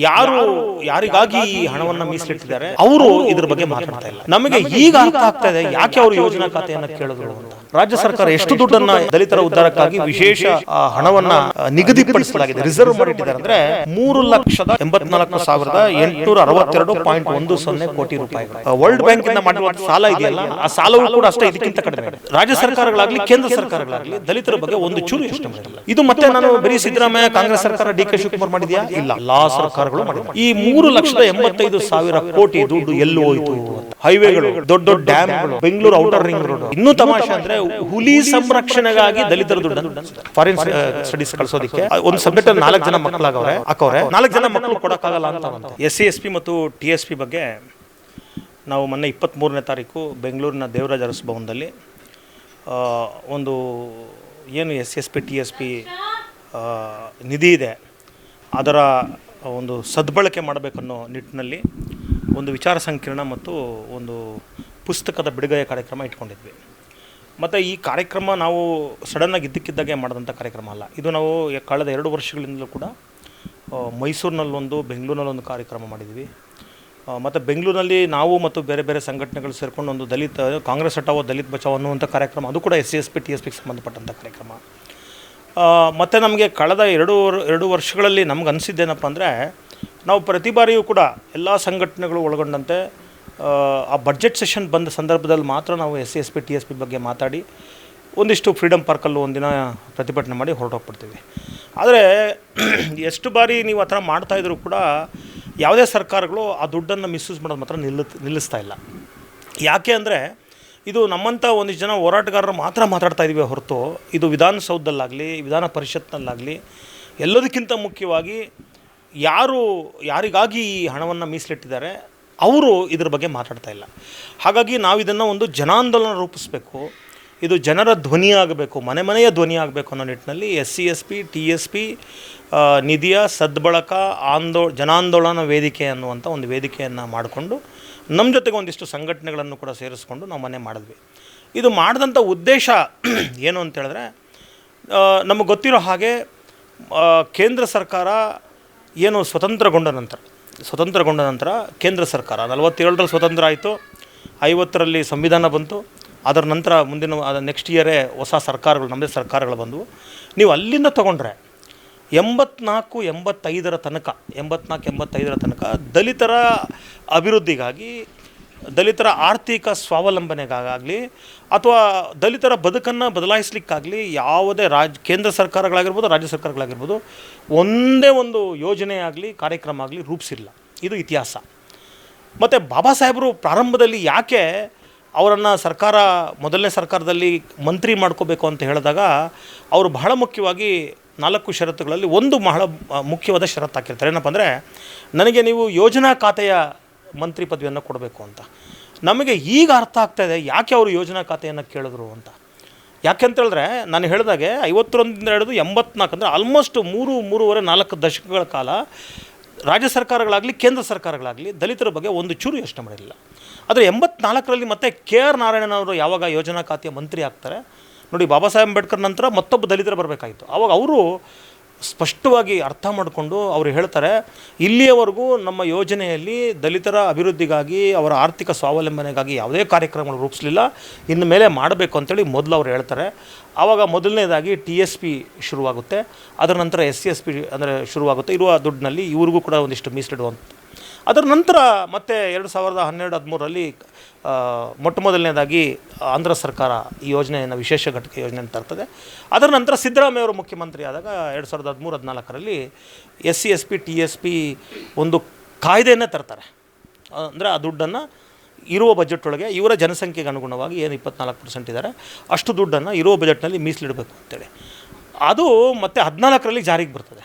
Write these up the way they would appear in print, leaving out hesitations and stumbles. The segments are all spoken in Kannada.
ಯಾರು ಯಾರಿಗಾಗಿ ಈ ಹಣವನ್ನು ಮೀಸಲಿಟ್ಟಿದ್ದಾರೆ ಅವರು ಇದ್ರ ಬಗ್ಗೆ ಮಾತಾಡ್ತಾ ಇಲ್ಲ. ನಮಗೆ ಈಗ ಅರ್ಥ ಆಗ್ತಾ ಇದೆ ಯಾಕೆ ಅವರು ಯೋಜನಾ ಖಾತೆಯನ್ನು ಕೇಳಿದ್ರು ಅಂತ. ರಾಜ್ಯ ಸರ್ಕಾರ ಎಷ್ಟು ದುಡ್ಡನ್ನ ದಲಿತರ ಉದ್ಧಾರಕ್ಕಾಗಿ ವಿಶೇಷ ಹಣವನ್ನ ನಿಗದಿಪಡಿಸಲಾಗಿದೆ, ರಿಸರ್ವ್ ಮಾಡಿಟ್ಟಿದ್ದಾರೆ ಅಂದ್ರೆ 3,84,862.10 ಕೋಟಿ ರೂಪಾಯಿ. ವರ್ಲ್ಡ್ ಬ್ಯಾಂಕ್ ಇಂದ ಮಾಡಿರುವ ಸಾಲ ಇದೆಯಲ್ಲ, ಆ ಸಾಲವೂ ಕೂಡ ಅಷ್ಟೇ, ಇದಕ್ಕಿಂತ ಕಡಿಮೆ. ರಾಜ್ಯ ಸರ್ಕಾರಗಳಾಗಲಿ ಕೇಂದ್ರ ಸರ್ಕಾರಗಳಾಗಲಿ ದಲಿತರ ಬಗ್ಗೆ ಒಂದು ಚೂರು ಯೋಚನೆ ಮಾಡಿಲ್ಲ. ಇದು ಮತ್ತೆ ನಾನು ಬರೀ ಸಿದ್ದರಾಮಯ್ಯ ಕಾಂಗ್ರೆಸ್ ಸರ್ಕಾರ ಡಿ ಕೆ ಶಿವಕುಮಾರ್ ಮಾಡಿದ್ಯಾ? ಇಲ್ಲ, ಎಲ್ಲಾ ಸರ್ಕಾರಗಳು ಮಾಡಿದ್ರು. ಈ 3,85,000 ಕೋಟಿ ದುಡ್ಡು ಎಲ್ಲಿ ಹೋಯಿತು? ಹೈವೇಗಳು, ದೊಡ್ಡ ದೊಡ್ಡ ಡ್ಯಾಮ್ಗಳು, ಬೆಂಗಳೂರು ಔಟರ್ ರಿಂಗ್ ರೋಡ್. ಇನ್ನೂ ತಮಾಷೆ ಅಂದ್ರೆ ಹುಲಿ ಸಂರಕ್ಷಣೆಗಾಗಿ ದಲಿತರ ದುಡ್ಡನ್ನು ಫಾರಿನ್ ಸ್ಟಡೀಸ್ ಕಳಿಸೋದಕ್ಕೆ ಒಂದು ಸಬ್ಜೆಕ್ಟ್ 4 ಜನ ಮಕ್ಕಳಾಗವ್ರೆ, 4 ಜನ ಮಕ್ಕಳು ಕೊಡಕ್ಕಾಗಲ್ಲ ಅಂತ. SC/ST ಮತ್ತು TSP ಬಗ್ಗೆ ನಾವು ಮೊನ್ನೆ 23ನೇ ತಾರೀಕು ಬೆಂಗಳೂರಿನ ದೇವರಾಜ ಅರಸು ಭವನದಲ್ಲಿ ಒಂದು ಏನು SC/ST TSP ನಿಧಿ ಇದೆ ಅದರ ಒಂದು ಸದ್ಬಳಕೆ ಮಾಡಬೇಕನ್ನೋ ನಿಟ್ಟಿನಲ್ಲಿ ಒಂದು ವಿಚಾರ ಸಂಕಿರಣ ಮತ್ತು ಒಂದು ಪುಸ್ತಕದ ಬಿಡುಗಡೆ ಕಾರ್ಯಕ್ರಮ ಇಟ್ಕೊಂಡಿದ್ವಿ. ಮತ್ತು ಈ ಕಾರ್ಯಕ್ರಮ ನಾವು ಸಡನ್ನಾಗಿ ಇದ್ದಕ್ಕಿದ್ದಾಗೆ ಮಾಡಿದಂಥ ಕಾರ್ಯಕ್ರಮ ಅಲ್ಲ. ಇದು ನಾವು ಕಳೆದ 2 ವರ್ಷಗಳಿಂದಲೂ ಕೂಡ ಮೈಸೂರಿನಲ್ಲೊಂದು, ಬೆಂಗಳೂರಿನಲ್ಲೊಂದು ಕಾರ್ಯಕ್ರಮ ಮಾಡಿದ್ವಿ. ಮತ್ತು ಬೆಂಗಳೂರಿನಲ್ಲಿ ನಾವು ಮತ್ತು ಬೇರೆ ಬೇರೆ ಸಂಘಟನೆಗಳು ಸೇರಿಕೊಂಡು ಒಂದು ದಲಿತ ಕಾಂಗ್ರೆಸ್ ಹಟಾವೋ ದಲಿತ ಬಚಾವೋ ಅನ್ನುವಂಥ ಕಾರ್ಯಕ್ರಮ, ಅದು ಕೂಡ SC/ST TSPಗೆ ಸಂಬಂಧಪಟ್ಟಂಥ ಕಾರ್ಯಕ್ರಮ. ಮತ್ತು ನಮಗೆ ಕಳೆದ 2 ವರ್ಷಗಳಲ್ಲಿ ನಮ್ಗೆ ಅನಿಸಿದ್ದೇನಪ್ಪ ಅಂದರೆ, ನಾವು ಪ್ರತಿ ಬಾರಿಯೂ ಕೂಡ ಎಲ್ಲ ಸಂಘಟನೆಗಳು ಒಳಗೊಂಡಂತೆ ಆ ಬಡ್ಜೆಟ್ ಸೆಷನ್ ಬಂದ ಸಂದರ್ಭದಲ್ಲಿ ಮಾತ್ರ ನಾವು SC/ST TSP ಬಗ್ಗೆ ಮಾತಾಡಿ ಒಂದಿಷ್ಟು ಫ್ರೀಡಮ್ ಪಾರ್ಕಲ್ಲೂ ಒಂದಿನ ಪ್ರತಿಭಟನೆ ಮಾಡಿ ಹೊರಟೋಗ್ಬಿಡ್ತೀವಿ. ಆದರೆ ಎಷ್ಟು ಬಾರಿ ನೀವು ಆ ಥರ ಮಾಡ್ತಾಯಿದ್ರು ಕೂಡ ಯಾವುದೇ ಸರ್ಕಾರಗಳು ಆ ದುಡ್ಡನ್ನು ಮಿಸ್ಯೂಸ್ ಮಾಡೋದು ಮಾತ್ರ ನಿಲ್ಲಿಸ್ತಾ ಇಲ್ಲ. ಯಾಕೆ ಅಂದರೆ ಇದು ನಮ್ಮಂಥ ಒಂದಿಷ್ಟು ಜನ ಹೋರಾಟಗಾರರು ಮಾತ್ರ ಮಾತಾಡ್ತಾ ಇದ್ದೀವಿ ಹೊರತು, ಇದು ವಿಧಾನಸೌಧದಲ್ಲಾಗಲಿ ವಿಧಾನ ಪರಿಷತ್ನಲ್ಲಾಗಲಿ ಎಲ್ಲದಕ್ಕಿಂತ ಮುಖ್ಯವಾಗಿ ಯಾರಿಗಾಗಿ ಈ ಹಣವನ್ನು ಮೀಸಲಿಟ್ಟಿದ್ದಾರೆ ಅವರು ಇದ್ರ ಬಗ್ಗೆ ಮಾತಾಡ್ತಾ ಇಲ್ಲ. ಹಾಗಾಗಿ ನಾವು ಇದನ್ನು ಒಂದು ಜನಾಂದೋಲನ ರೂಪಿಸಬೇಕು, ಇದು ಜನರ ಧ್ವನಿ ಆಗಬೇಕು, ಮನೆಯ ಧ್ವನಿ ಆಗಬೇಕು ಅನ್ನೋ ನಿಟ್ಟಿನಲ್ಲಿ SC/ST TSP ನಿಧಿಯ ಸದ್ಬಳಕ ಜನಾಂದೋಲನ ವೇದಿಕೆ ಅನ್ನುವಂಥ ಒಂದು ವೇದಿಕೆಯನ್ನು ಮಾಡಿಕೊಂಡು ನಮ್ಮ ಜೊತೆಗೆ ಒಂದಿಷ್ಟು ಸಂಘಟನೆಗಳನ್ನು ಕೂಡ ಸೇರಿಸ್ಕೊಂಡು ನಾವು ಮನೆ ಮಾಡಿದ್ವಿ. ಇದು ಮಾಡಿದಂಥ ಉದ್ದೇಶ ಏನು ಅಂತ ಹೇಳಿದ್ರೆ, ನಮಗೆ ಗೊತ್ತಿರೋ ಹಾಗೆ ಕೇಂದ್ರ ಸರ್ಕಾರ ಏನು ಸ್ವತಂತ್ರಗೊಂಡ ನಂತರ ಕೇಂದ್ರ ಸರ್ಕಾರ 47ರಲ್ಲಿ ಸ್ವತಂತ್ರ ಆಯಿತು, 50ರಲ್ಲಿ ಸಂವಿಧಾನ ಬಂತು. ಅದರ ನಂತರ ಮುಂದಿನ ನೆಕ್ಸ್ಟ್ ಇಯರೇ ಹೊಸ ಸರ್ಕಾರಗಳು, ನಮ್ಮದೇ ಸರ್ಕಾರಗಳು ಬಂದವು. ನೀವು ಅಲ್ಲಿಂದ ತೊಗೊಂಡ್ರೆ 84-85 ತನಕ ದಲಿತರ ಅಭಿವೃದ್ಧಿಗಾಗಿ, ದಲಿತರ ಆರ್ಥಿಕ ಸ್ವಾವಲಂಬನೆಗಾಗಲಿ ಅಥವಾ ದಲಿತರ ಬದುಕನ್ನು ಬದಲಾಯಿಸಲಿಕ್ಕಾಗಲಿ ಯಾವುದೇ ಕೇಂದ್ರ ಸರ್ಕಾರಗಳಾಗಿರ್ಬೋದು ರಾಜ್ಯ ಸರ್ಕಾರಗಳಾಗಿರ್ಬೋದು ಒಂದೇ ಒಂದು ಯೋಜನೆ ಆಗಲಿ ಕಾರ್ಯಕ್ರಮ ಆಗಲಿ ರೂಪಿಸಿಲ್ಲ. ಇದು ಇತಿಹಾಸ. ಮತ್ತು ಬಾಬಾ ಸಾಹೇಬರು ಪ್ರಾರಂಭದಲ್ಲಿ ಯಾಕೆ ಅವರನ್ನು ಮೊದಲನೇ ಸರ್ಕಾರದಲ್ಲಿ ಮಂತ್ರಿ ಮಾಡ್ಕೋಬೇಕು ಅಂತ ಹೇಳಿದಾಗ ಅವರು ಬಹಳ ಮುಖ್ಯವಾಗಿ 4 ಷರತ್ತುಗಳಲ್ಲಿ ಒಂದು ಬಹಳ ಮುಖ್ಯವಾದ ಷರತ್ತು ಹಾಕಿರ್ತಾರೆ. ಏನಪ್ಪ ಅಂದರೆ, ನನಗೆ ನೀವು ಯೋಜನಾ ಖಾತೆಯ ಮಂತ್ರಿ ಪದವಿಯನ್ನು ಕೊಡಬೇಕು ಅಂತ. ನಮಗೆ ಈಗ ಅರ್ಥ ಆಗ್ತಾಯಿದೆ ಯಾಕೆ ಅವರು ಯೋಜನಾ ಖಾತೆಯನ್ನು ಕೇಳಿದ್ರು ಅಂತ. ಯಾಕೆಂತೇಳಿದ್ರೆ, ನಾನು ಹೇಳಿದಾಗೆ 51ರಿಂದ ಹಿಡಿದು 84 ಅಂದರೆ ಆಲ್ಮೋಸ್ಟ್ 3-4 ದಶಕಗಳ ಕಾಲ ರಾಜ್ಯ ಸರ್ಕಾರಗಳಾಗಲಿ ಕೇಂದ್ರ ಸರ್ಕಾರಗಳಾಗಲಿ ದಲಿತರ ಬಗ್ಗೆ ಒಂದು ಚೂರು ಯೋಚನೆ ಮಾಡಿರಲಿಲ್ಲ. ಆದರೆ 84ರಲ್ಲಿ ಮತ್ತೆ KR ನಾರಾಯಣನ್ ಅವರು ಯಾವಾಗ ಯೋಜನಾ ಖಾತೆಯ ಮಂತ್ರಿ ಆಗ್ತಾರೆ ನೋಡಿ, ಬಾಬಾ ಸಾಹೇಬ್ ಅಂಬೇಡ್ಕರ್ ನಂತರ ಮತ್ತೊಬ್ಬ ದಲಿತರು ಬರಬೇಕಾಯಿತು. ಆವಾಗ ಅವರು ಸ್ಪಷ್ಟವಾಗಿ ಅರ್ಥ ಮಾಡಿಕೊಂಡು ಅವರು ಹೇಳ್ತಾರೆ, ಇಲ್ಲಿಯವರೆಗೂ ನಮ್ಮ ಯೋಜನೆಯಲ್ಲಿ ದಲಿತರ ಅಭಿವೃದ್ಧಿಗಾಗಿ ಅವರ ಆರ್ಥಿಕ ಸ್ವಾವಲಂಬನೆಗಾಗಿ ಯಾವುದೇ ಕಾರ್ಯಕ್ರಮಗಳು ರೂಪಿಸಲಿಲ್ಲ, ಇನ್ನು ಮೇಲೆ ಮಾಡಬೇಕು ಅಂತೇಳಿ ಮೊದಲು ಅವರು ಹೇಳ್ತಾರೆ. ಆವಾಗ ಮೊದಲನೇದಾಗಿ TSP ಶುರುವಾಗುತ್ತೆ, ಅದರ ನಂತರ SC/ST ಅಂದರೆ ಶುರುವಾಗುತ್ತೆ. ಇರುವ ದುಡ್ಡಿನಲ್ಲಿ ಇವ್ರಿಗೂ ಕೂಡ ಒಂದಿಷ್ಟು ಮೀಸಲಿಡುವಂಥ. ಅದರ ನಂತರ ಮತ್ತೆ 2012-13ರಲ್ಲಿ ಮೊಟ್ಟ ಮೊದಲನೇದಾಗಿ ಆಂಧ್ರ ಸರ್ಕಾರ ಈ ಯೋಜನೆಯನ್ನು ವಿಶೇಷ ಘಟಕ ಯೋಜನೆಯನ್ನು ತರ್ತದೆ. ಅದರ ನಂತರ ಸಿದ್ದರಾಮಯ್ಯ ಅವರು ಮುಖ್ಯಮಂತ್ರಿ ಆದಾಗ 2013-14ರಲ್ಲಿ SC/ST TSP ಒಂದು ಕಾಯ್ದೆಯನ್ನೇ ತರ್ತಾರೆ. ಅಂದರೆ ಆ ದುಡ್ಡನ್ನು ಇರುವ ಬಜೆಟ್ ಒಳಗೆ ಇವರ ಜನಸಂಖ್ಯೆಗೆ ಅನುಗುಣವಾಗಿ ಏನು 24% ಇದ್ದಾರೆ ಅಷ್ಟು ದುಡ್ಡನ್ನು ಇರುವ ಬಜೆಟ್ನಲ್ಲಿ ಮೀಸಲಿಡಬೇಕು ಅಂತೇಳಿ. ಅದು ಮತ್ತೆ 14ರಲ್ಲಿ ಜಾರಿಗೆ ಬರ್ತದೆ.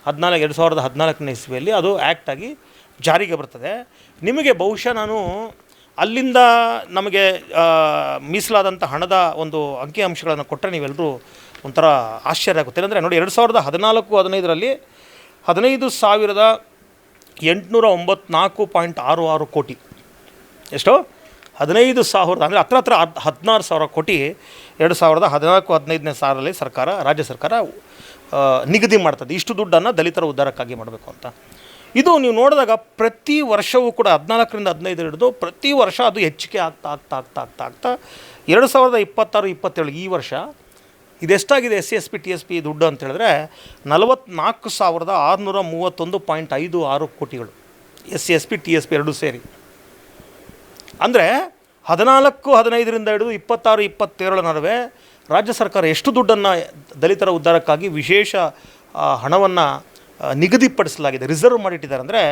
2014ನೇ ಇಸ್ವಿಯಲ್ಲಿ ಅದು ಆ್ಯಕ್ಟ್ ಆಗಿ ಜಾರಿಗೆ ಬರ್ತದೆ. ನಿಮಗೆ ಬಹುಶಃ ನಾನು ಅಲ್ಲಿಂದ ನಮಗೆ ಮೀಸಲಾದಂಥ ಹಣದ ಒಂದು ಅಂಕಿಅಂಶಗಳನ್ನು ಕೊಟ್ಟರೆ ನೀವೆಲ್ಲರೂ ಒಂಥರ ಆಶ್ಚರ್ಯ ಆಗುತ್ತೆ. ಅಂದರೆ ನೋಡಿ, 2014-15ರಲ್ಲಿ 15,894.66 ಕೋಟಿ. ಎಷ್ಟು? 15,000 ಅಂದರೆ ಹತ್ರ 16,000 ಕೋಟಿ 2014-15ನೇ ಸಾಲಲ್ಲಿ ರಾಜ್ಯ ಸರ್ಕಾರ ನಿಗದಿ ಮಾಡ್ತದೆ. ಇಷ್ಟು ದುಡ್ಡನ್ನು ದಲಿತರ ಉದ್ಧಾರಕ್ಕಾಗಿ ಮಾಡಬೇಕು ಅಂತ. ಇದು ನೀವು ನೋಡಿದಾಗ ಪ್ರತಿ ವರ್ಷವೂ ಕೂಡ 14ರಿಂದ 15 ಹಿಡಿದು ಪ್ರತಿ ವರ್ಷ ಅದು ಹೆಚ್ಚಿಗೆ ಆಗ್ತಾ ಆಗ್ತಾ ಆಗ್ತಾ ಆಗ್ತಾ ಆಗ್ತಾ 2026-27 ಈ ವರ್ಷ ಇದೆಷ್ಟಾಗಿದೆ SC/ST ದುಡ್ಡು ಅಂತ ಹೇಳಿದ್ರೆ 44,631.56 ಕೋಟಿಗಳು. SC/ST ಎರಡೂ ಸೇರಿ ಅಂದರೆ 14-15ರಿಂದ ಹಿಡಿದು 26-27 ನಡುವೆ ರಾಜ್ಯ ಸರ್ಕಾರ ಎಷ್ಟು ದುಡ್ಡನ್ನು ದಲಿತರ ಉದ್ಧಾರಕ್ಕಾಗಿ ವಿಶೇಷ ಹಣವನ್ನು ನಿಗದಿಪಡಿಸಲಾಗಿದೆ, ರಿಸರ್ವ್ ಮಾಡಿಟ್ಟಿದ್ದಾರೆ ಅಂದರೆ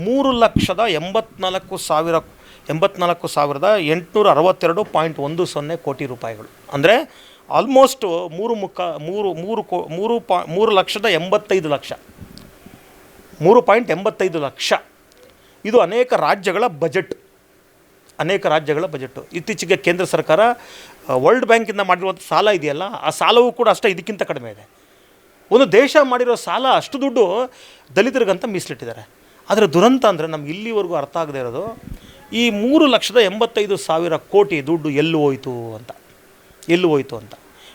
3,84,862.10 ಕೋಟಿ ರೂಪಾಯಿಗಳು. ಅಂದರೆ ಆಲ್ಮೋಸ್ಟ್ 3,85 ಲಕ್ಷ. ಇದು ಅನೇಕ ರಾಜ್ಯಗಳ ಬಜೆಟ್. ಇತ್ತೀಚೆಗೆ ಕೇಂದ್ರ ಸರ್ಕಾರ ವರ್ಲ್ಡ್ ಬ್ಯಾಂಕಿಂದ ಮಾಡಿರುವಂಥ ಸಾಲ ಇದೆಯಲ್ಲ, ಆ ಸಾಲವೂ ಕೂಡ ಅಷ್ಟೇ ಇದಕ್ಕಿಂತ ಕಡಿಮೆ ಇದೆ. ಒಂದು ದೇಶ ಮಾಡಿರೋ ಸಾಲ ಅಷ್ಟು ದುಡ್ಡು ದಲಿತರಿಗಂತ ಮೀಸಲಿಟ್ಟಿದ್ದಾರೆ. ಆದರೆ ದುರಂತ ಅಂದರೆ ನಮ್ಗೆ ಇಲ್ಲಿವರೆಗೂ ಅರ್ಥ ಆಗದೆ ಇರೋದು, ಈ 3,85,000 ಕೋಟಿ ದುಡ್ಡು ಎಲ್ಲಿ ಹೋಯಿತು ಅಂತ.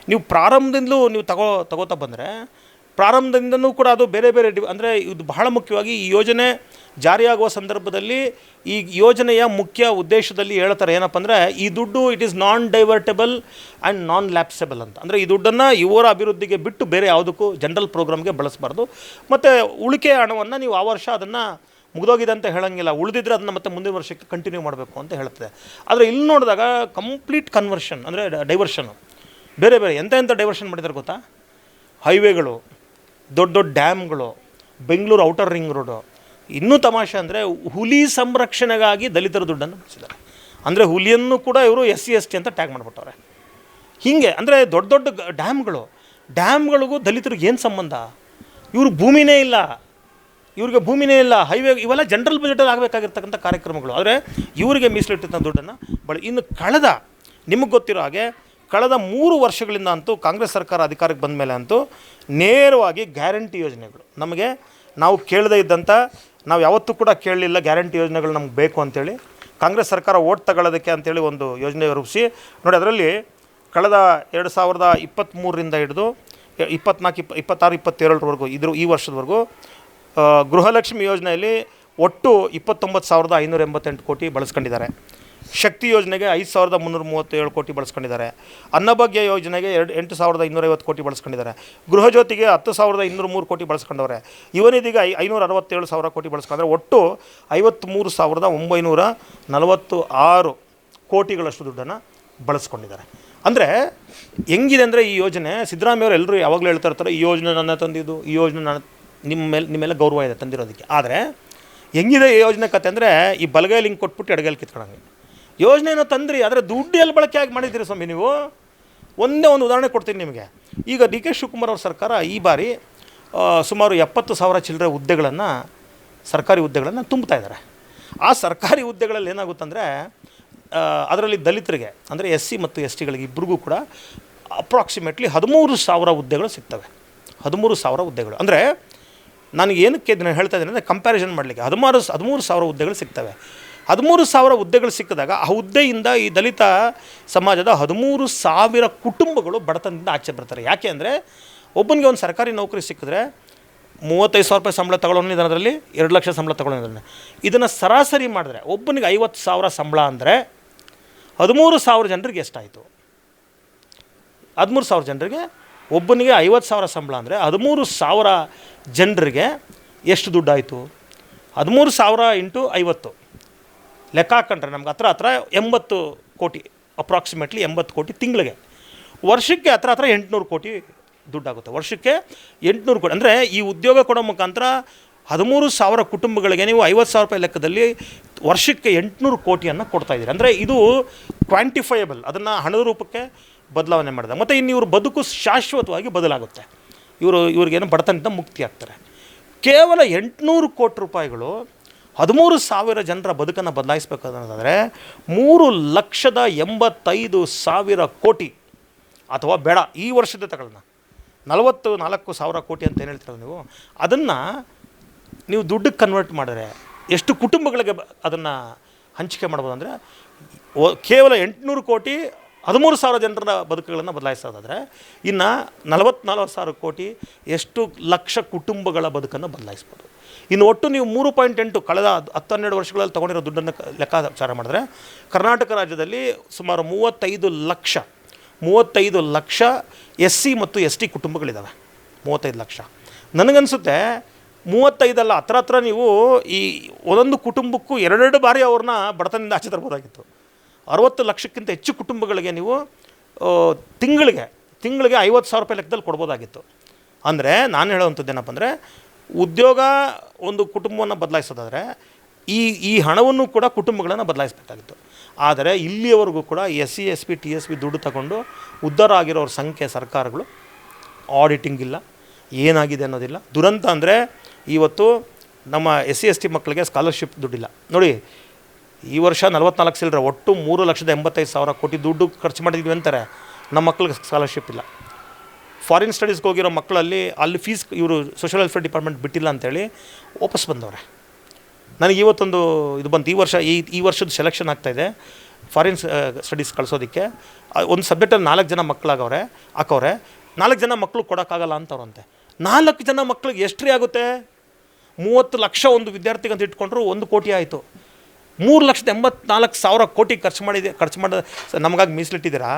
ನೀವು ಪ್ರಾರಂಭದಿಂದಲೂ ನೀವು ತಗೋತಾ ಬಂದರೆ ಪ್ರಾರಂಭದಿಂದನೂ ಕೂಡ ಅದು ಬೇರೆ ಬೇರೆ ಅಂದರೆ ಇದು ಬಹಳ ಮುಖ್ಯವಾಗಿ ಈ ಯೋಜನೆ ಜಾರಿಯಾಗುವ ಸಂದರ್ಭದಲ್ಲಿ ಈ ಯೋಜನೆಯ ಮುಖ್ಯ ಉದ್ದೇಶದಲ್ಲಿ ಹೇಳ್ತಾರೆ ಏನಪ್ಪ ಅಂದರೆ, ಈ ದುಡ್ಡು it is non divertible and non lapsable ಅಂತ. ಅಂದರೆ ಈ ದುಡ್ಡನ್ನು ಇವರ ಅಭಿವೃದ್ಧಿಗೆ ಬಿಟ್ಟು ಬೇರೆ ಯಾವುದಕ್ಕೂ ಜನರಲ್ ಪ್ರೋಗ್ರಾಮ್ಗೆ ಬಳಸಬಾರ್ದು. ಮತ್ತು ಉಳಿಕೆ ಹಣವನ್ನು ನೀವು ಆ ವರ್ಷ ಅದನ್ನು ಮುಗಿದೋಗಿದೆ ಅಂತ ಹೇಳೋಂಗಿಲ್ಲ, ಉಳಿದಿದ್ರೆ ಅದನ್ನು ಮತ್ತೆ ಮುಂದಿನ ವರ್ಷಕ್ಕೆ ಕಂಟಿನ್ಯೂ ಮಾಡಬೇಕು ಅಂತ ಹೇಳ್ತದೆ. ಆದರೆ ಇಲ್ಲಿ ನೋಡಿದಾಗ ಕಂಪ್ಲೀಟ್ ಕನ್ವರ್ಷನ್ ಅಂದರೆ ಡೈವರ್ಷನು ಬೇರೆ ಎಂಥ ಡೈವರ್ಷನ್ ಮಾಡಿದ್ದಾರೆ ಗೊತ್ತಾ? ಹೈವೇಗಳು, ದೊಡ್ಡ ಡ್ಯಾಮ್ಗಳು, ಬೆಂಗಳೂರು ಔಟರ್ ರಿಂಗ್ ರೋಡು. ಇನ್ನೂ ತಮಾಷೆ ಅಂದರೆ ಹುಲಿ ಸಂರಕ್ಷಣೆಗಾಗಿ ದಲಿತರ ದುಡ್ಡನ್ನು ಬಳಸಿದ್ದಾರೆ. ಅಂದರೆ ಹುಲಿಯನ್ನು ಕೂಡ ಇವರು SC/ST ಅಂತ ಟ್ಯಾಗ್ ಮಾಡಿಬಿಟ್ಟವ್ರೆ. ಹೀಗೆ ಅಂದರೆ ದೊಡ್ಡ ಡ್ಯಾಮ್ಗಳಿಗೂ ದಲಿತರಿಗೆ ಏನು ಸಂಬಂಧ? ಇವ್ರಿಗೆ ಭೂಮಿನೇ ಇಲ್ಲ, ಹೈವೇ ಇವೆಲ್ಲ ಜನರಲ್ ಬಜೆಟಲ್ಲಿ ಆಗಬೇಕಾಗಿರ್ತಕ್ಕಂಥ ಕಾರ್ಯಕ್ರಮಗಳು. ಆದರೆ ಇವರಿಗೆ ಮೀಸಲಿಟ್ಟಿದ್ದ ದುಡ್ಡನ್ನು ಇನ್ನು ನಿಮಗೆ ಗೊತ್ತಿರೋ ಹಾಗೆ ಕಳೆದ 3 ವರ್ಷಗಳಿಂದ ಅಂತೂ ಕಾಂಗ್ರೆಸ್ ಸರ್ಕಾರ ಅಧಿಕಾರಕ್ಕೆ ಬಂದ ಮೇಲೆ ಅಂತೂ ನೇರವಾಗಿ ಗ್ಯಾರಂಟಿ ಯೋಜನೆಗಳು ನಾವು ಕೇಳದೇ ಇದ್ದಂಥ, ನಾವು ಯಾವತ್ತೂ ಕೂಡ ಕೇಳಲಿಲ್ಲ ಗ್ಯಾರಂಟಿ ಯೋಜನೆಗಳು ನಮ್ಗೆ ಬೇಕು ಅಂಥೇಳಿ ಕಾಂಗ್ರೆಸ್ ಸರ್ಕಾರ ಓಟ್ ತಗೊಳ್ಳೋದಕ್ಕೆ ಅಂಥೇಳಿ ಒಂದು ಯೋಜನೆ ರೂಪಿಸಿ ನೋಡಿ. ಅದರಲ್ಲಿ ಕಳೆದ 2023ರಿಂದ ಹಿಡಿದು 26-27ವರೆಗೂ ಈ ವರ್ಷದವರೆಗೂ ಗೃಹಲಕ್ಷ್ಮಿ ಯೋಜನೆಯಲ್ಲಿ ಒಟ್ಟು 29,588 ಕೋಟಿ ಬಳಸ್ಕೊಂಡಿದ್ದಾರೆ. ಶಕ್ತಿ ಯೋಜನೆಗೆ 5,337 ಕೋಟಿ ಬಳಸ್ಕೊಂಡಿದ್ದಾರೆ. ಅನ್ನಭಾಗ್ಯ ಯೋಜನೆಗೆ 8,250 ಕೋಟಿ ಬಳಸ್ಕೊಂಡಿದ್ದಾರೆ. ಗೃಹಜ್ಯೋತಿಗೆ 10,203 ಕೋಟಿ ಬಳಸ್ಕೊಂಡವ್ರೆ. ಯುವನಿಧಿಗೆ 567,000 ಕೋಟಿ ಬಳಸ್ಕೊಂಡ್ರೆ ಒಟ್ಟು 53,946 ಕೋಟಿಗಳಷ್ಟು ದುಡ್ಡನ್ನು ಬಳಸ್ಕೊಂಡಿದ್ದಾರೆ. ಅಂದರೆ ಹೆಂಗಿದೆ ಅಂದರೆ ಈ ಯೋಜನೆ, ಸಿದ್ದರಾಮಯ್ಯವರು ಎಲ್ಲರೂ ಯಾವಾಗಲೂ ಹೇಳ್ತಾ ಇರ್ತಾರೆ, ಈ ಯೋಜನೆ ನನ್ನ ತಂದಿದ್ದು, ಈ ಯೋಜನೆ ನಾನು ನಿಮ್ಮೆಲ್ಲ ಗೌರವ ಇದೆ ತಂದಿರೋದಕ್ಕೆ. ಆದರೆ ಹೆಂಗಿದೆ ಈ ಯೋಜನೆ ಕತೆ ಅಂದರೆ, ಈ ಬಲಗೈ ಲಿಂಕ್ ಕೊಟ್ಬಿಟ್ಟು ಎಡಗೈಲಿ ಕಿತ್ಕೊಳ್ಳೋಂಗೆ ಯೋಜನೆಯನ್ನು ತಂದ್ರಿ. ಆದರೆ ದುಡ್ಡು ಎಲ್ಲಿ ಬಳಕೆ ಆಗಿ ಮಾಡಿದ್ದೀರಿ ಸ್ವಾಮಿ ನೀವು? ಒಂದೇ ಒಂದು ಉದಾಹರಣೆ ಕೊಡ್ತೀನಿ ನಿಮಗೆ. ಈಗ DK ಶಿವಕುಮಾರ್ ಅವ್ರ ಸರ್ಕಾರ ಈ ಬಾರಿ ಸುಮಾರು 70,000 ಚಿಲ್ಲರೆ ಹುದ್ದೆಗಳನ್ನು, ಸರ್ಕಾರಿ ಹುದ್ದೆಗಳನ್ನು ತುಂಬ್ತಾ ಇದ್ದಾರೆ. ಆ ಸರ್ಕಾರಿ ಹುದ್ದೆಗಳಲ್ಲಿ ಏನಾಗುತ್ತಂದರೆ ಅದರಲ್ಲಿ ದಲಿತರಿಗೆ ಅಂದರೆ SC ಮತ್ತು STಗಳಿಗೆ ಇಬ್ಬರಿಗೂ ಕೂಡ ಅಪ್ರಾಕ್ಸಿಮೇಟ್ಲಿ 13,000 ಹುದ್ದೆಗಳು ಸಿಗ್ತವೆ. 13,000 ಹುದ್ದೆಗಳು ಅಂದರೆ ನನಗೆ ಏನಕ್ಕೆ ಇದನ್ನು ಹೇಳ್ತಾ ಇದ್ದೀನಿ ಅಂದರೆ ಕಂಪ್ಯಾರಿಸನ್ ಮಾಡಲಿಕ್ಕೆ 13,000 ಹುದ್ದೆಗಳು ಸಿಗ್ತವೆ. 13,000 ಹುದ್ದೆಗಳು ಸಿಕ್ಕಿದಾಗ ಆ ಹುದ್ದೆಯಿಂದ ಈ ದಲಿತ ಸಮಾಜದ 13,000 ಕುಟುಂಬಗಳು ಬಡತನದಿಂದ ಆಚೆ ಬರ್ತಾರೆ. ಯಾಕೆ ಅಂದರೆ ಒಬ್ಬನಿಗೆ ಒಂದು ಸರ್ಕಾರಿ ನೌಕರಿ ಸಿಕ್ಕಿದ್ರೆ 35,000 ರೂಪಾಯಿ ಸಂಬಳ ತಗೊಳ್ಳೋನಿದ್ದಾನೆ, ಅದರಲ್ಲಿ 2 ಲಕ್ಷ ಸಂಬಳ ತಗೊಳ್ಳೋನಿದ್ದಾನೆ. ಇದನ್ನು ಸರಾಸರಿ ಮಾಡಿದ್ರೆ ಒಬ್ಬನಿಗೆ 50,000 ಸಂಬಳ ಅಂದರೆ 13,000 ಜನರಿಗೆ ಎಷ್ಟಾಯಿತು? 13,000 ಜನರಿಗೆ, ಒಬ್ಬನಿಗೆ 50,000 ಸಂಬಳ ಅಂದರೆ 13,000 ಜನರಿಗೆ ಎಷ್ಟು ದುಡ್ಡಾಯಿತು? 13,000 ಇಂಟು 50 ಲೆಕ್ಕ ಹಾಕೊಂಡ್ರೆ ನಮ್ಗೆ ಹತ್ರ 80 ಕೋಟಿ, ಅಪ್ರಾಕ್ಸಿಮೇಟ್ಲಿ 80 ಕೋಟಿ ತಿಂಗಳಿಗೆ. ವರ್ಷಕ್ಕೆ ಹತ್ರ 800 ಕೋಟಿ ದುಡ್ಡಾಗುತ್ತೆ. ವರ್ಷಕ್ಕೆ 800 ಕೋಟಿ ಅಂದರೆ ಈ ಉದ್ಯೋಗ ಕೊಡೋ ಮುಖಾಂತರ 13,000 ಕುಟುಂಬಗಳಿಗೆ ನೀವು 50,000 ರೂಪಾಯಿ ಲೆಕ್ಕದಲ್ಲಿ ವರ್ಷಕ್ಕೆ 800 ಕೋಟಿಯನ್ನು ಕೊಡ್ತಾಯಿದ್ದೀರಿ. ಅಂದರೆ ಇದು ಕ್ವಾಂಟಿಫೈಯಬಲ್, ಅದನ್ನು ಹಣದ ರೂಪಕ್ಕೆ ಬದಲಾವಣೆ ಮಾಡಿದೆ. ಮತ್ತು ಇನ್ನು ಇವ್ರ ಬದುಕು ಶಾಶ್ವತವಾಗಿ ಬದಲಾಗುತ್ತೆ. ಇವ್ರಿಗೇನು ಬಡತನದಿಂದ ಮುಕ್ತಿ ಆಗ್ತಾರೆ. ಕೇವಲ 800 ಕೋಟಿ ರೂಪಾಯಿಗಳು 13,000 ಜನರ ಬದುಕನ್ನು ಬದಲಾಯಿಸಬೇಕಾದ್ರೆ 3,85,000 ಕೋಟಿ, ಅಥವಾ ಬೇಡ ಈ ವರ್ಷದ ತಗೊಳ್ಳೋಣ 44,000 ಕೋಟಿ ಅಂತ ಏನು ಹೇಳ್ತೀರಲ್ಲ ನೀವು, ಅದನ್ನು ನೀವು ದುಡ್ಡಿಗೆ ಕನ್ವರ್ಟ್ ಮಾಡಿದ್ರೆ ಎಷ್ಟು ಕುಟುಂಬಗಳಿಗೆ ಅದನ್ನು ಹಂಚಿಕೆ ಮಾಡ್ಬೋದು ಅಂದರೆ ಕೇವಲ 800 ಕೋಟಿ 13,000 ಜನರ ಬದುಕುಗಳನ್ನು ಬದಲಾಯಿಸೋದಾದರೆ ಇನ್ನು 44,000 ಕೋಟಿ ಎಷ್ಟು ಲಕ್ಷ ಕುಟುಂಬಗಳ ಬದುಕನ್ನು ಬದಲಾಯಿಸ್ಬೋದು. ಇನ್ನು ಒಟ್ಟು ನೀವು 3.8 ಕಳೆದ 10-12 ವರ್ಷಗಳಲ್ಲಿ ತೊಗೊಂಡಿರೋ ದುಡ್ಡನ್ನು ಲೆಕ್ಕಾಚಾರ ಮಾಡಿದ್ರೆ ಕರ್ನಾಟಕ ರಾಜ್ಯದಲ್ಲಿ ಸುಮಾರು 35 ಲಕ್ಷ SC ಮತ್ತು ST ಕುಟುಂಬಗಳಿದ್ದಾವೆ. 35 ಲಕ್ಷ. ನನಗನ್ಸುತ್ತೆ 35 ಅಲ್ಲ, ಹತ್ರ ನೀವು ಈ ಒಂದೊಂದು ಕುಟುಂಬಕ್ಕೂ 2 ಬಾರಿ ಅವ್ರನ್ನ ಬಡತನದಿಂದ ಆಚೆ ತರ್ಬೋದಾಗಿತ್ತು. 60 ಲಕ್ಷಕ್ಕಿಂತ ಹೆಚ್ಚು ಕುಟುಂಬಗಳಿಗೆ ನೀವು ತಿಂಗಳಿಗೆ 50,000 ರೂಪಾಯಿ ಲೆಕ್ಕದಲ್ಲಿ ಕೊಡ್ಬೋದಾಗಿತ್ತು. ಅಂದರೆ ನಾನು ಹೇಳೋವಂಥದ್ದು ಏನಪ್ಪ ಅಂದರೆ, ಉದ್ಯೋಗ ಒಂದು ಕುಟುಂಬವನ್ನು ಬದಲಾಯಿಸೋದಾದರೆ ಈ ಹಣವನ್ನು ಕೂಡ ಕುಟುಂಬಗಳನ್ನು ಬದಲಾಯಿಸಬೇಕಾಗಿತ್ತು. ಆದರೆ ಇಲ್ಲಿಯವರೆಗೂ ಕೂಡ SC SB TSB ದುಡ್ಡು ತಗೊಂಡು ಉದ್ಧಾರ ಆಗಿರೋರ ಸಂಖ್ಯೆ ಸರ್ಕಾರಗಳು ಆಡಿಟಿಂಗ್ ಇಲ್ಲ, ಏನಾಗಿದೆ ಅನ್ನೋದಿಲ್ಲ. ದುರಂತ ಅಂದರೆ ಇವತ್ತು ನಮ್ಮ SC ST ಮಕ್ಕಳಿಗೆ ಸ್ಕಾಲರ್ಶಿಪ್ ದುಡ್ಡಿಲ್ಲ ನೋಡಿ. ಈ ವರ್ಷ 44 ಸಿಲ್ರೆ ಒಟ್ಟು 3,85,000 ಕೋಟಿ ದುಡ್ಡು ಖರ್ಚು ಮಾಡಿದ್ವಿ ಅಂತಾರೆ. ನಮ್ಮ ಮಕ್ಕಳಿಗೆ ಸ್ಕಾಲರ್ಶಿಪ್ ಇಲ್ಲ. ಫಾರಿನ್ ಸ್ಟಡೀಸ್ಗೆ ಹೋಗಿರೋ ಮಕ್ಕಳಲ್ಲಿ ಅಲ್ಲಿ ಫೀಸ್ ಇವರು ಸೋಷಿಯಲ್ ವೆಲ್ಫೇರ್ ಡಿಪಾರ್ಟ್ಮೆಂಟ್ ಬಿಟ್ಟಿಲ್ಲ ಅಂತೇಳಿ ವಾಪಸ್ ಬಂದವ್ರೆ. ನನಗೆ ಇವತ್ತೊಂದು ಇದು ಬಂತು, ಈ ವರ್ಷದ ಸೆಲೆಕ್ಷನ್ ಆಗ್ತಾಯಿದೆ ಫಾರಿನ್ ಸ್ಟಡೀಸ್ ಕಳಿಸೋದಕ್ಕೆ. ಒಂದು ಸಬ್ಜೆಕ್ಟಲ್ಲಿ 4 ಜನ ಮಕ್ಕಳಾಗವ್ರೆ 4 ಜನ ಮಕ್ಕಳು ಕೊಡೋಕ್ಕಾಗಲ್ಲ ಅಂತವ್ರಂತೆ. 4 ಜನ ಮಕ್ಕಳಿಗೆ ಎಷ್ಟ್ರಿ ಆಗುತ್ತೆ? 30 ಲಕ್ಷ ಒಂದು ವಿದ್ಯಾರ್ಥಿಗೆ ಅಂತ ಇಟ್ಕೊಂಡ್ರು 1 ಕೋಟಿ ಆಯಿತು. 3,84,000 ಕೋಟಿ ಖರ್ಚು ಮಾಡಿ ನಮಗಾಗಿ ಮೀಸಲಿಟ್ಟಿದ್ದೀರಾ.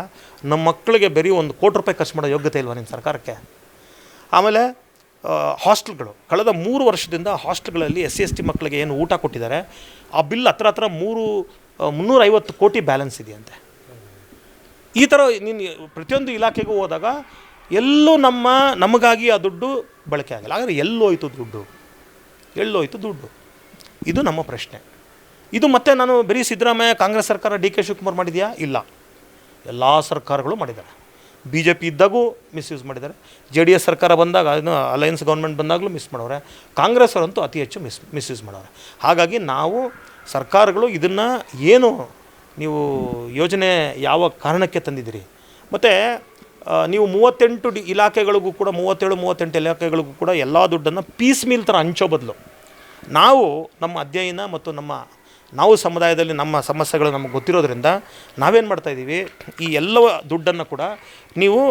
ನಮ್ಮ ಮಕ್ಕಳಿಗೆ ಬರೀ 1 ಕೋಟಿ ರೂಪಾಯಿ ಖರ್ಚು ಮಾಡೋ ಯೋಗ್ಯತೆ ಇಲ್ವಾ ನಿಮ್ಮ ಸರ್ಕಾರಕ್ಕೆ? ಆಮೇಲೆ ಹಾಸ್ಟೆಲ್ಗಳು ಕಳೆದ 3 ವರ್ಷದಿಂದ ಹಾಸ್ಟೆಲ್ಗಳಲ್ಲಿ SC ST ಮಕ್ಕಳಿಗೆ ಏನು ಊಟ ಕೊಟ್ಟಿದ್ದಾರೆ ಆ ಬಿಲ್ ಹತ್ರ 350 ಕೋಟಿ ಬ್ಯಾಲೆನ್ಸ್ ಇದೆಯಂತೆ. ಈ ಥರ ನೀನು ಪ್ರತಿಯೊಂದು ಇಲಾಖೆಗೂ ಹೋದಾಗ ಎಲ್ಲೂ ನಮಗಾಗಿ ಆ ದುಡ್ಡು ಬಳಕೆ ಆಗಲ್ಲ. ಆದರೆ ಎಲ್ಲೋಯ್ತು ದುಡ್ಡು? ಇದು ನಮ್ಮ ಪ್ರಶ್ನೆ. ಇದು ಮತ್ತೆ ನಾನು ಬರೀ ಸಿದ್ದರಾಮಯ್ಯ ಕಾಂಗ್ರೆಸ್ ಸರ್ಕಾರ DK ಶಿವಕುಮಾರ್ ಮಾಡಿದೆಯಾ? ಇಲ್ಲ, ಎಲ್ಲ ಸರ್ಕಾರಗಳು ಮಾಡಿದ್ದಾರೆ. BJP ಇದ್ದಾಗೂ ಮಿಸ್ಯೂಸ್ ಮಾಡಿದ್ದಾರೆ. JDS ಸರ್ಕಾರ ಬಂದಾಗ ಅಲಯನ್ಸ್ ಗೌರ್ಮೆಂಟ್ ಬಂದಾಗಲೂ ಮಿಸ್ ಮಾಡೋರೆ. ಕಾಂಗ್ರೆಸ್ ಅವರಂತೂ ಅತಿ ಹೆಚ್ಚು ಮಿಸ್ಯೂಸ್ ಮಾಡೋರೆ. ಹಾಗಾಗಿ ನಾವು ಸರ್ಕಾರಗಳು ಇದನ್ನು ಏನು ನೀವು ಯೋಜನೆ ಯಾವ ಕಾರಣಕ್ಕೆ ತಂದಿದ್ದೀರಿ, ಮತ್ತು ನೀವು 38 ಇಲಾಖೆಗಳಿಗೂ ಕೂಡ 37-38 ಇಲಾಖೆಗಳಿಗೂ ಕೂಡ ಎಲ್ಲ ದುಡ್ಡನ್ನು ಪೀಸ್ ಮೀಲ್ ಥರ ಹಂಚೋ ಬದಲು ನಾವು ನಮ್ಮ ಅಧ್ಯಯನ ಮತ್ತು ನಾವು ಸಮುದಾಯದಲ್ಲಿ ನಮ್ಮ ಸಮಸ್ಯೆಗಳು ನಮಗೆ ಗೊತ್ತಿರೋದ್ರಿಂದ ನಾವೇನು ಮಾಡ್ತಾಯಿದ್ದೀವಿ, ಈ ಎಲ್ಲ ದುಡ್ಡನ್ನು ಕೂಡ ನೀವು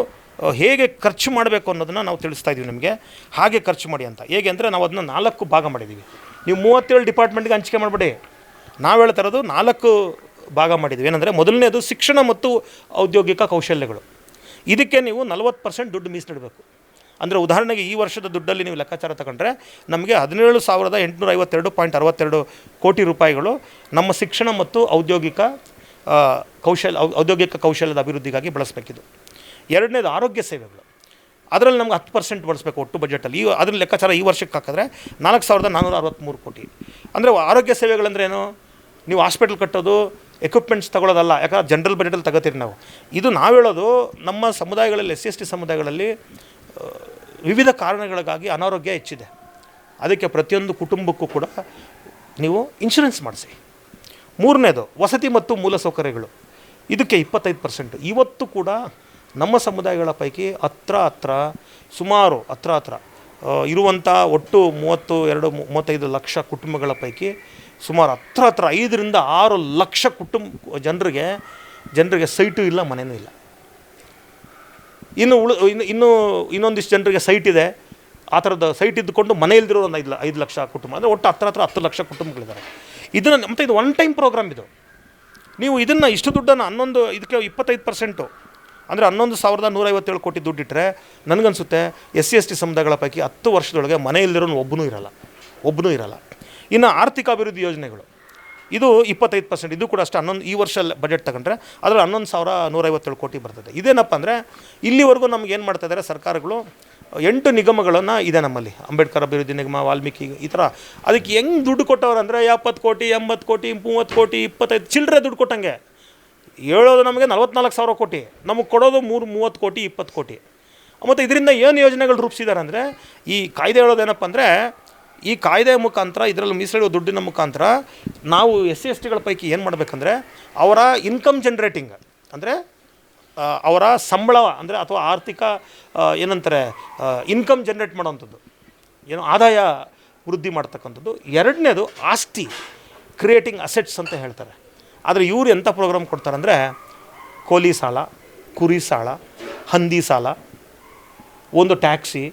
ಹೇಗೆ ಖರ್ಚು ಮಾಡಬೇಕು ಅನ್ನೋದನ್ನು ನಾವು ತಿಳಿಸ್ತಾ ಇದ್ದೀವಿ ನಿಮಗೆ. ಹಾಗೆ ಖರ್ಚು ಮಾಡಿ ಅಂತ. ಹೇಗೆ ಅಂದರೆ ನಾವು ಅದನ್ನು 4 ಭಾಗ ಮಾಡಿದ್ದೀವಿ. ನೀವು 37 ಡಿಪಾರ್ಟ್ಮೆಂಟ್ಗೆ ಹಂಚಿಕೆ ಮಾಡಬೇಡಿ. ನಾವು ಹೇಳ್ತಾ ಇರೋದು 4 ಭಾಗ ಮಾಡಿದ್ದೀವಿ. ಏನಂದರೆ ಮೊದಲನೇದು ಶಿಕ್ಷಣ ಮತ್ತು ಔದ್ಯೋಗಿಕ ಕೌಶಲ್ಯಗಳು. ಇದಕ್ಕೆ ನೀವು 40% ದುಡ್ಡು ಮೀಸಲಿಡಬೇಕು. ಅಂದರೆ ಉದಾಹರಣೆಗೆ ಈ ವರ್ಷದ ದುಡ್ಡಲ್ಲಿ ನೀವು ಲೆಕ್ಕಾಚಾರ ತಗೊಂಡ್ರೆ ನಮಗೆ 17,852.62 ಕೋಟಿ ರೂಪಾಯಿಗಳು ನಮ್ಮ ಶಿಕ್ಷಣ ಮತ್ತು ಔದ್ಯೋಗಿಕ ಕೌಶಲ್ಯದ ಅಭಿವೃದ್ಧಿಗಾಗಿ ಬಳಸಬೇಕಿದು. ಎರಡನೇದು ಆರೋಗ್ಯ ಸೇವೆಗಳು. ಅದರಲ್ಲಿ ನಮ್ಗೆ 10% ಬಳಸಬೇಕು ಒಟ್ಟು ಬಜೆಟಲ್ಲಿ. ಅದರ ಲೆಕ್ಕಾಚಾರ ಈ ವರ್ಷಕ್ಕೆ ಹಾಕಿದ್ರೆ 4,463 ಕೋಟಿ. ಅಂದರೆ ಆರೋಗ್ಯ ಸೇವೆಗಳಂದ್ರೆ ಏನು? ನೀವು ಹಾಸ್ಪಿಟಲ್ ಕಟ್ಟೋದು, ಎಕ್ವಿಪ್ಮೆಂಟ್ಸ್ ತಗೊಳ್ಳೋದಲ್ಲ. ಯಾಕಂದ್ರೆ ಜನರಲ್ ಬಜೆಟಲ್ಲಿ ತಗೋತೀರಿ ನಾವು. ಇದು ನಾವು ಹೇಳೋದು ನಮ್ಮ ಸಮುದಾಯಗಳಲ್ಲಿ SC ST ಸಮುದಾಯಗಳಲ್ಲಿ ವಿವಿಧ ಕಾರಣಗಳಿಗಾಗಿ ಅನಾರೋಗ್ಯ ಹೆಚ್ಚಿದೆ. ಅದಕ್ಕೆ ಪ್ರತಿಯೊಂದು ಕುಟುಂಬಕ್ಕೂ ಕೂಡ ನೀವು ಇನ್ಶೂರೆನ್ಸ್ ಮಾಡಿಸಿ. ಮೂರನೇದು ವಸತಿ ಮತ್ತು ಮೂಲಸೌಕರ್ಯಗಳು. ಇದಕ್ಕೆ 25%. ಇವತ್ತು ಕೂಡ ನಮ್ಮ ಸಮುದಾಯಗಳ ಪೈಕಿ ಸುಮಾರು ಇರುವಂಥ ಒಟ್ಟು 35 ಲಕ್ಷ ಕುಟುಂಬಗಳ ಪೈಕಿ ಸುಮಾರು 5-6 ಲಕ್ಷ ಜನರಿಗೆ ಸೈಟು ಇಲ್ಲ, ಮನೆಯೂ ಇಲ್ಲ. ಇನ್ನೊಂದಿಷ್ಟು ಜನರಿಗೆ ಸೈಟ್ ಇದೆ. ಆ ಥರದ ಸೈಟ್ ಇದ್ದುಕೊಂಡು ಮನೆ ಇಲ್ದಿರೋ ಒಂದು 5 ಲಕ್ಷ ಕುಟುಂಬ, ಅಂದರೆ ಒಟ್ಟು 10 ಲಕ್ಷ ಕುಟುಂಬಗಳಿದ್ದಾರೆ. ಇದನ್ನು ಮತ್ತು ಇದು 1 ಟೈಮ್ ಪ್ರೋಗ್ರಾಮ್ ಇದು. ನೀವು ಇದನ್ನು ಇಷ್ಟು ದುಡ್ಡನ್ನು ಇದಕ್ಕೆ 25%, ಅಂದರೆ 11,157 ಕೋಟಿ ದುಡ್ಡಿಟ್ಟರೆ ನನಗನ್ಸುತ್ತೆ SC ST ಸಮುದಾಯಗಳ ಪೈಕಿ 10 ವರ್ಷದೊಳಗೆ ಮನೆ ಇಲ್ದಿರೋನು ಒಬ್ಬನೂ ಇರಲ್ಲ. ಇನ್ನು ಆರ್ಥಿಕ ಅಭಿವೃದ್ಧಿ ಯೋಜನೆಗಳು ಇದು 25%. ಇದು ಕೂಡ ಅಷ್ಟೇ. ಈ ವರ್ಷ ಬಜೆಟ್ ತಗೊಂಡ್ರೆ ಅದರಲ್ಲಿ 11,157 ಕೋಟಿ ಬರ್ತದೆ. ಇದೇನಪ್ಪ ಅಂದರೆ ಇಲ್ಲಿವರೆಗೂ ನಮ್ಗೆ ಏನು ಮಾಡ್ತಾಯಿದ್ದಾರೆ ಸರ್ಕಾರಗಳು, 8 ನಿಗಮಗಳನ್ನು ಇದೆ ನಮ್ಮಲ್ಲಿ. ಅಂಬೇಡ್ಕರ್ ಅಭಿವೃದ್ಧಿ ನಿಗಮ, ವಾಲ್ಮೀಕಿ, ಈ ಥರ. ಅದಕ್ಕೆ ಹೆಂಗೆ ದುಡ್ಡು ಕೊಟ್ಟವ್ರು ಅಂದರೆ 70 ಕೋಟಿ, 80 ಕೋಟಿ, 30 ಕೋಟಿ, 25 ಚಿಲ್ಲರೆ ದುಡ್ಡು ಕೊಟ್ಟಂಗೆ. ಹೇಳೋದು ನಮಗೆ 44,000 ಕೋಟಿ, ನಮಗೆ ಕೊಡೋದು 30 ಕೋಟಿ, 20 ಕೋಟಿ. ಮತ್ತು ಇದರಿಂದ ಏನು ಯೋಜನೆಗಳು ರೂಪಿಸಿದ್ದಾರೆ ಅಂದರೆ, ಈ ಕಾಯ್ದೆ ಹೇಳೋದೇನಪ್ಪ ಅಂದರೆ, ಈ ಕಾಯ್ದೆ ಮುಖಾಂತರ ಇದರಲ್ಲಿ ಮೀಸಲಿಡುವ ದುಡ್ಡಿನ ಮುಖಾಂತರ ನಾವು SC STಗಳ ಪೈಕಿ ಏನು ಮಾಡಬೇಕಂದ್ರೆ ಅವರ ಇನ್ಕಮ್ ಜನ್ರೇಟಿಂಗ್, ಅಂದರೆ ಅವರ ಸಂಬಳ ಅಂದರೆ ಅಥವಾ ಆರ್ಥಿಕ ಏನಂತಾರೆ ಇನ್ಕಮ್ ಜನ್ರೇಟ್ ಮಾಡೋವಂಥದ್ದು, ಏನು ಆದಾಯ ವೃದ್ಧಿ ಮಾಡ್ತಕ್ಕಂಥದ್ದು. ಎರಡನೇದು ಆಸ್ತಿ, ಕ್ರಿಯೇಟಿಂಗ್ ಅಸೆಟ್ಸ್ ಅಂತ ಹೇಳ್ತಾರೆ. ಆದರೆ ಇವರು ಎಂಥ ಪ್ರೋಗ್ರಾಮ್ ಕೊಡ್ತಾರೆ ಅಂದರೆ, ಕೋಲಿ ಸಾಲ, ಕುರಿ ಸಾಲ, ಹಂದಿ ಸಾಲ, ಒಂದು ಟ್ಯಾಕ್ಸಿ,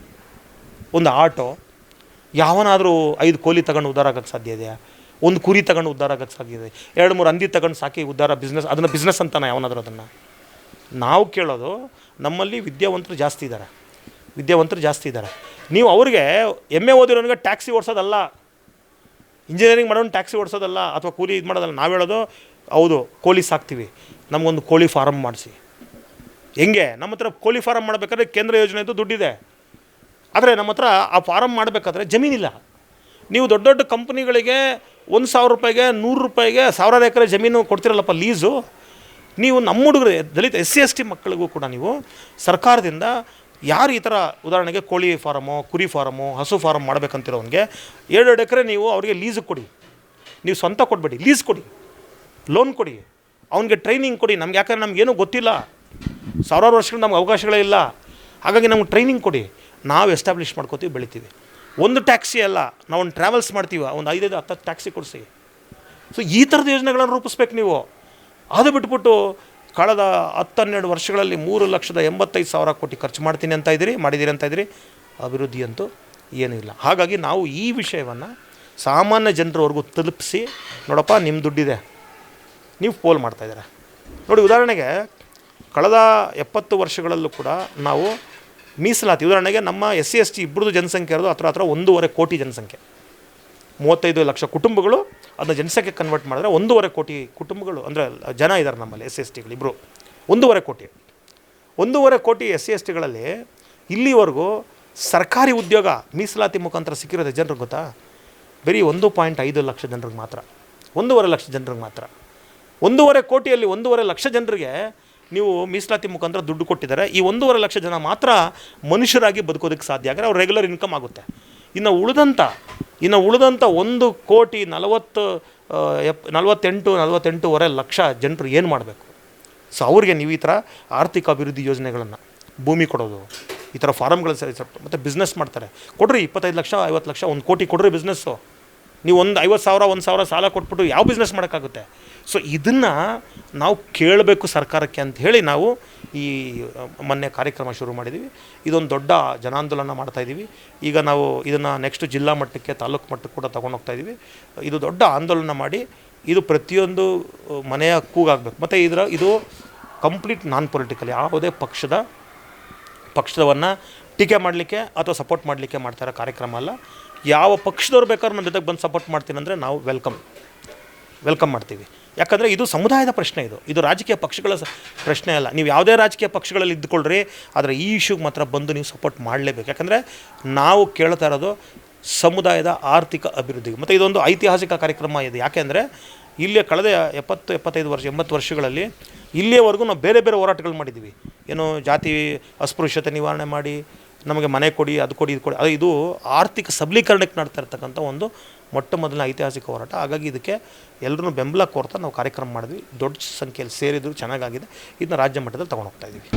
ಒಂದು ಆಟೋ. ಯಾವನಾದರೂ 5 ಕೋಲಿ ತಗೊಂಡು ಉದ್ಧಾರ ಆಗೋಕ್ಕೆ ಸಾಧ್ಯ ಇದೆಯಾ? ಒಂದು ಕುರಿ ತಗೊಂಡು ಉದ್ಧಾರ ಆಗೋಕ್ಕೆ ಸಾಧ್ಯ ಇದೆ? 2-3 ಹಂದಿ ತಗೊಂಡು ಸಾಕಿ ಉದ್ಧಾರ ಬಿಸ್ನೆಸ್, ಅದನ್ನು ಬಿಸ್ನೆಸ್ ಅಂತಾನೆ ಯಾವನಾದರೂ ಅದನ್ನು? ನಾವು ಕೇಳೋದು, ನಮ್ಮಲ್ಲಿ ವಿದ್ಯಾವಂತರು ಜಾಸ್ತಿ ಇದ್ದಾರೆ. ನೀವು ಅವ್ರಿಗೆ MA ಓದಿರೋನಿಗೆ ಟ್ಯಾಕ್ಸಿ ಓಡಿಸೋದಲ್ಲ, ಇಂಜಿನಿಯರಿಂಗ್ ಮಾಡೋನು ಟ್ಯಾಕ್ಸಿ ಓಡಿಸೋದಲ್ಲ, ಅಥವಾ ಕೂಲಿ ಇದು ಮಾಡೋದಲ್ಲ. ನಾವು ಹೇಳೋದು, ಹೌದು ಕೋಳಿ ಸಾಕ್ತೀವಿ, ನಮಗೊಂದು ಕೋಳಿ ಫಾರಮ್ ಮಾಡಿಸಿ. ಹೆಂಗೆ? ನಮ್ಮ ಹತ್ರ ಕೋಳಿ ಫಾರಮ್ ಮಾಡಬೇಕಾದ್ರೆ ಕೇಂದ್ರ ಯೋಜನೆದು ದುಡ್ಡಿದೆ, ಆದರೆ ನಮ್ಮ ಹತ್ರ ಆ ಫಾರಮ್ ಮಾಡಬೇಕಾದ್ರೆ ಜಮೀನಿಲ್ಲ. ನೀವು ದೊಡ್ಡ ದೊಡ್ಡ ಕಂಪ್ನಿಗಳಿಗೆ 1,000 ರೂಪಾಯಿಗೆ, 100 ರೂಪಾಯಿಗೆ 1000 ಎಕರೆ ಜಮೀನು ಕೊಡ್ತಿರಲ್ಲಪ್ಪ ಲೀಸು. ನೀವು ನಮ್ಮ ಹುಡುಗರು ದಲಿತ SC/ST ಮಕ್ಕಳಿಗೂ ಕೂಡ ನೀವು ಸರ್ಕಾರದಿಂದ ಯಾರು ಈ ಥರ ಉದಾಹರಣೆಗೆ ಕೋಳಿ ಫಾರಮು, ಕುರಿ ಫಾರಮು, ಹಸು ಫಾರಮ್ ಮಾಡಬೇಕಂತಿರೋನಿಗೆ 2 ಎಕರೆ ನೀವು ಅವರಿಗೆ ಲೀಸ್ ಕೊಡಿ. ನೀವು ಸ್ವಂತ ಕೊಡಬೇಡಿ, ಲೀಸ್ ಕೊಡಿ, ಲೋನ್ ಕೊಡಿ, ಅವ್ನಿಗೆ ಟ್ರೈನಿಂಗ್ ಕೊಡಿ. ನಮ್ಗೆ ಯಾಕಂದ್ರೆ ನಮಗೇನೂ ಗೊತ್ತಿಲ್ಲ, ಸಾವಿರಾರು ವರ್ಷಗಳು ನಮ್ಗೆ ಅವಕಾಶಗಳೇ ಇಲ್ಲ. ಹಾಗಾಗಿ ನಮ್ಗೆ ಟ್ರೈನಿಂಗ್ ಕೊಡಿ, ನಾವು ಎಸ್ಟಾಬ್ಲಿಷ್ ಮಾಡ್ಕೋತೀವಿ, ಬೆಳಿತೀವಿ. ಒಂದು ಟ್ಯಾಕ್ಸಿ ಅಲ್ಲ, ನಾವು ಒಂದು ಟ್ರಾವೆಲ್ಸ್ ಮಾಡ್ತೀವಿ, ಒಂದು 5-10 ಟ್ಯಾಕ್ಸಿ ಕೊಡಿಸಿ. ಸೊ ಈ ಥರದ ಯೋಜನೆಗಳನ್ನು ರೂಪಿಸ್ಬೇಕು ನೀವು. ಅದು ಬಿಟ್ಬಿಟ್ಟು ಕಳೆದ 10-12 ವರ್ಷಗಳಲ್ಲಿ 3,85,000 ಕೋಟಿ ಖರ್ಚು ಮಾಡಿದ್ದೀರಿ ಅಂತ ಇದ್ದೀರಿ. ಅಭಿವೃದ್ಧಿ ಅಂತೂ ಏನೂ ಇಲ್ಲ. ಹಾಗಾಗಿ ನಾವು ಈ ವಿಷಯವನ್ನು ಸಾಮಾನ್ಯ ಜನರವರೆಗೂ ತಲುಪಿಸಿ, ನೋಡಪ್ಪ ನಿಮ್ಮ ದುಡ್ಡಿದೆ, ನೀವು ಪೋಲ್ ಮಾಡ್ತಾಯಿದ್ದೀರ ನೋಡಿ. ಉದಾಹರಣೆಗೆ ಕಳೆದ 70 ವರ್ಷಗಳಲ್ಲೂ ಕೂಡ ನಾವು ಮೀಸಲಾತಿ, ಉದಾಹರಣೆಗೆ ನಮ್ಮ SC/ST ಇಬ್ಬರದು ಜನಸಂಖ್ಯೆ ಇರೋದು ಹತ್ರ 1.5 ಕೋಟಿ ಜನಸಂಖ್ಯೆ, 35 ಲಕ್ಷ ಕುಟುಂಬಗಳು. ಅದನ್ನ ಜನಸಂಖ್ಯೆ ಕನ್ವರ್ಟ್ ಮಾಡಿದ್ರೆ 1.5 ಕೋಟಿ ಕುಟುಂಬಗಳು ಅಂದರೆ ಜನ ಇದ್ದಾರೆ ನಮ್ಮಲ್ಲಿ SC/STಗಳು ಇಬ್ಬರು. 1.5 ಕೋಟಿ SC/STಗಳಲ್ಲಿ ಇಲ್ಲಿವರೆಗೂ ಸರ್ಕಾರಿ ಉದ್ಯೋಗ ಮೀಸಲಾತಿ ಮುಖಾಂತರ ಸಿಕ್ಕಿರೋದು ಜನರಿಗೆ ಗೊತ್ತಾ? ಬರೀ 1.5 ಲಕ್ಷ ಜನರಿಗೆ ಮಾತ್ರ, 1.5 ಲಕ್ಷ ಜನರಿಗೆ ಮಾತ್ರ. 1.5 ಕೋಟಿಯಲ್ಲಿ 1.5 ಲಕ್ಷ ಜನರಿಗೆ ನೀವು ಮೀಸಲಾತಿ ಮುಖಾಂತರ ದುಡ್ಡು ಕೊಟ್ಟಿದ್ದಾರೆ. ಈ 1.5 ಲಕ್ಷ ಜನ ಮಾತ್ರ ಮನುಷ್ಯರಾಗಿ ಬದುಕೋದಕ್ಕೆ ಸಾಧ್ಯ ಆದರೆ ಅವ್ರ ರೆಗ್ಯುಲರ್ ಇನ್ಕಮ್ ಆಗುತ್ತೆ. ಇನ್ನು ಉಳಿದಂಥ 1,48,48,500,000 ಲಕ್ಷ ಜನರು ಏನು ಮಾಡಬೇಕು? ಸೊ ಅವ್ರಿಗೆ ನೀವು ಈ ಥರ ಆರ್ಥಿಕ ಅಭಿವೃದ್ಧಿ ಯೋಜನೆಗಳನ್ನು, ಭೂಮಿ ಕೊಡೋದು, ಈ ಥರ ಫಾರಮ್ಗಳು ಮತ್ತು ಬಿಸ್ನೆಸ್ ಮಾಡ್ತಾರೆ, ಕೊಡ್ರಿ 25 ಲಕ್ಷ 50 ಲಕ್ಷ 1 ಕೋಟಿ ಕೊಡ್ರಿ ಬಿಸ್ನೆಸ್ಸು. ನೀವು ಒಂದು 50,000 1,000 ಸಾಲ ಕೊಟ್ಬಿಟ್ಟು ಯಾವ ಬಿಸ್ನೆಸ್ ಮಾಡೋಕ್ಕಾಗುತ್ತೆ? ಸೊ ಇದನ್ನು ನಾವು ಕೇಳಬೇಕು ಸರ್ಕಾರಕ್ಕೆ ಅಂತ ಹೇಳಿ ನಾವು ಈ ಮೊನ್ನೆ ಕಾರ್ಯಕ್ರಮ ಶುರು ಮಾಡಿದ್ದೀವಿ. ಇದೊಂದು ದೊಡ್ಡ ಜನಾಂದೋಲನ ಮಾಡ್ತಾಯಿದ್ದೀವಿ. ಈಗ ನಾವು ಇದನ್ನು ನೆಕ್ಸ್ಟ್ ಜಿಲ್ಲಾ ಮಟ್ಟಕ್ಕೆ, ತಾಲೂಕು ಮಟ್ಟಕ್ಕೆ ಕೂಡ ತೊಗೊಂಡೋಗ್ತಾಯಿದ್ದೀವಿ. ಇದು ದೊಡ್ಡ ಆಂದೋಲನ ಮಾಡಿ ಇದು ಪ್ರತಿಯೊಂದು ಮನೆಯ ಕೂಗಾಗಬೇಕು. ಮತ್ತು ಇದು ಕಂಪ್ಲೀಟ್ ನಾನ್ ಪೊಲಿಟಿಕಲ್, ಯಾವುದೇ ಪಕ್ಷದವನ್ನು ಟೀಕೆ ಮಾಡಲಿಕ್ಕೆ ಅಥವಾ ಸಪೋರ್ಟ್ ಮಾಡಲಿಕ್ಕೆ ಮಾಡ್ತಾರೋ ಕಾರ್ಯಕ್ರಮ ಅಲ್ಲ. ಯಾವ ಪಕ್ಷದವ್ರು ಬೇಕಾದ್ರೂ ನನ್ನ ಜೊತೆಗೆ ಬಂದು ಸಪೋರ್ಟ್ ಮಾಡ್ತೀನಿ ಅಂದರೆ ನಾವು ವೆಲ್ಕಮ್ ಮಾಡ್ತೀವಿ. ಯಾಕಂದರೆ ಇದು ಸಮುದಾಯದ ಪ್ರಶ್ನೆ, ಇದು ರಾಜಕೀಯ ಪಕ್ಷಗಳ ಪ್ರಶ್ನೆ ಅಲ್ಲ. ನೀವು ಯಾವುದೇ ರಾಜಕೀಯ ಪಕ್ಷಗಳಲ್ಲಿ ಇದ್ದುಕೊಳ್ಳ್ರಿ, ಆದರೆ ಈ ಇಶ್ಯೂಗೆ ಮಾತ್ರ ಬಂದು ನೀವು ಸಪೋರ್ಟ್ ಮಾಡಲೇಬೇಕು. ಯಾಕಂದರೆ ನಾವು ಕೇಳ್ತಾ ಇರೋದು ಸಮುದಾಯದ ಆರ್ಥಿಕ ಅಭಿವೃದ್ಧಿಗೆ. ಮತ್ತು ಇದೊಂದು ಐತಿಹಾಸಿಕ ಕಾರ್ಯಕ್ರಮ ಇದೆ. ಯಾಕೆಂದರೆ ಇಲ್ಲಿ ಕಳೆದ 80 ವರ್ಷಗಳಲ್ಲಿ ಇಲ್ಲಿಯವರೆಗೂ ನಾವು ಬೇರೆ ಹೋರಾಟಗಳು ಮಾಡಿದ್ದೀವಿ. ಏನು ಜಾತಿ ಅಸ್ಪೃಶ್ಯತೆ ನಿವಾರಣೆ ಮಾಡಿ, ನಮಗೆ ಮನೆ ಕೊಡಿ, ಅದು ಕೊಡಿ, ಇದು ಕೊಡಿ. ಇದು ಆರ್ಥಿಕ ಸಬಲೀಕರಣಕ್ಕೆ ಮಾಡ್ತಾ ಇರ್ತಕ್ಕಂಥ ಒಂದು ಮೊಟ್ಟ ಮೊದಲನೇ ಐತಿಹಾಸಿಕ ಹೋರಾಟ. ಹಾಗಾಗಿ ಇದಕ್ಕೆ ಎಲ್ಲರೂ ಬೆಂಬಲ ಕೋರ್ತಾ ನಾವು ಕಾರ್ಯಕ್ರಮ ಮಾಡಿದ್ವಿ. ದೊಡ್ಡ ಸಂಖ್ಯೆಯಲ್ಲಿ ಸೇರಿದ್ರು, ಚೆನ್ನಾಗಾಗಿದೆ. ಇದನ್ನ ರಾಜ್ಯ ಮಟ್ಟದಲ್ಲಿ ತೊಗೊಂಡೋಗ್ತಾ ಇದ್ದೀವಿ.